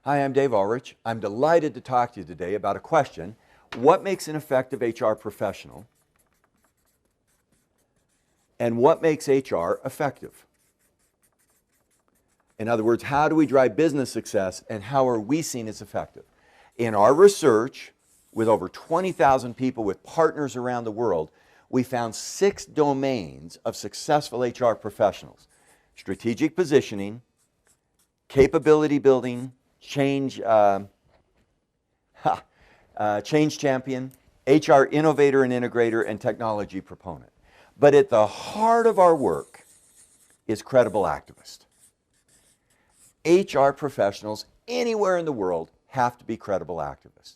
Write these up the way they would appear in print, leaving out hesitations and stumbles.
Hi, I'm Dave Ulrich. I'm delighted to talk to you today about a question: what makes an effective HR professional? And what makes HR effective? In other words, how do we drive business success and how are we seen as effective? In our research, with over 20,000 people with partners around the world, we found 6 domains of successful HR professionals: strategic positioning, capability building, change champion, HR innovator and integrator, and technology proponent. But at the heart of our work is credible activist. HR professionals anywhere in the world have to be credible activists.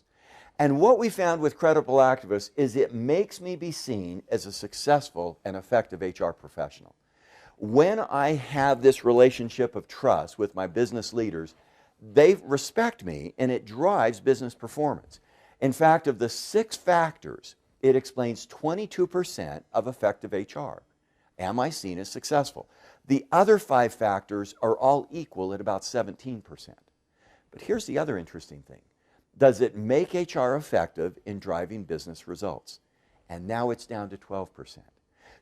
And what we found with credible activists is it makes me be seen as a successful and effective HR professional. When I have this relationship of trust with my business leaders, they respect me and it drives business performance. In fact, of the 6 factors, it explains 22% of effective HR. Am I seen as successful? The other 5 factors are all equal at about 17%. But here's the other interesting thing. Does it make HR effective in driving business results? And now it's down to 12%.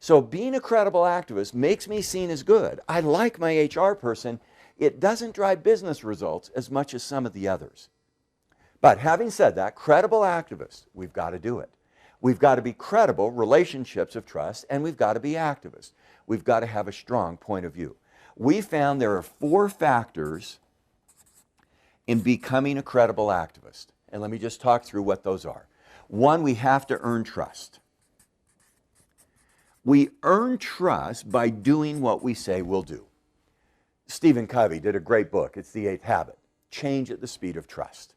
So being a credible activist makes me seen as good. I like my HR person. It doesn't drive business results as much as some of the others. But having said that, credible activists, we've got to do it. We've got to be credible, relationships of trust, and we've got to be activists. We've got to have a strong point of view. We found there are 4 factors in becoming a credible activist. And let me just talk through what those are. 1, we have to earn trust. We earn trust by doing what we say we'll do. Stephen Covey did a great book. It's The 8th Habit. Change at the speed of trust.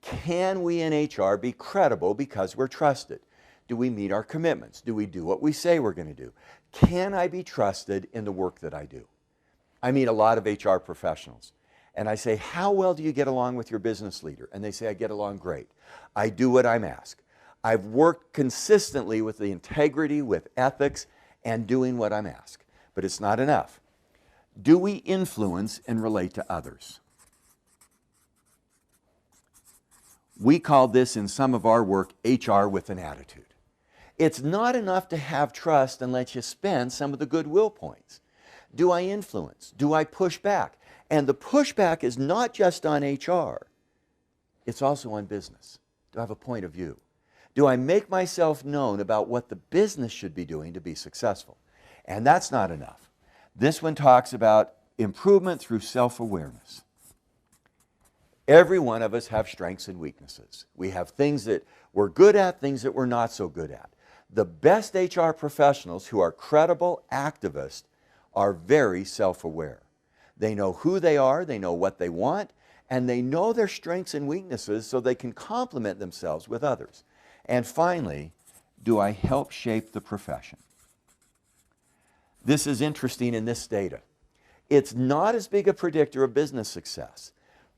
Can we in HR be credible because we're trusted? Do we meet our commitments? Do we do what we say we're going to do? Can I be trusted in the work that I do? I meet a lot of HR professionals, and I say, how well do you get along with your business leader? And they say, I get along great. I do what I'm asked. I've worked consistently with the integrity, with ethics, and doing what I'm asked. But it's not enough. Do we influence and relate to others? We call this in some of our work HR with an attitude. It's not enough to have trust and let you spend some of the goodwill points. Do I influence? Do I push back? And the pushback is not just on HR. It's also on business. Do I have a point of view? Do I make myself known about what the business should be doing to be successful? And that's not enough. This one talks about improvement through self-awareness. Every one of us have strengths and weaknesses. We have things that we're good at, things that we're not so good at. The best HR professionals who are credible activists are very self-aware. They know who they are, they know what they want, and they know their strengths and weaknesses so they can complement themselves with others. And finally, do I help shape the profession? This is interesting in this data. It's not as big a predictor of business success,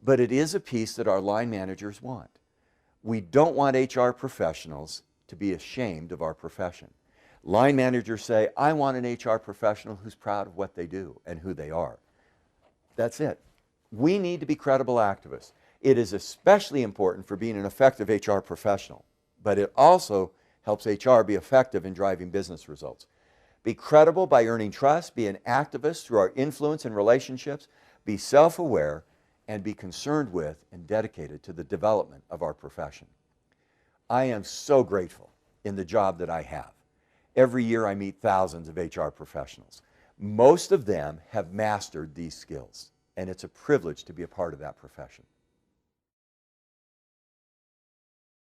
but it is a piece that our line managers want. We don't want HR professionals to be ashamed of our profession. Line managers say, I want an HR professional who's proud of what they do and who they are. That's it. We need to be credible activists. It is especially important for being an effective HR professional, but it also helps HR be effective in driving business results. Be credible by earning trust, be an activist through our influence and relationships, be self-aware, and be concerned with and dedicated to the development of our profession. I am so grateful in the job that I have. Every year I meet thousands of HR professionals. Most of them have mastered these skills, and it's a privilege to be a part of that profession.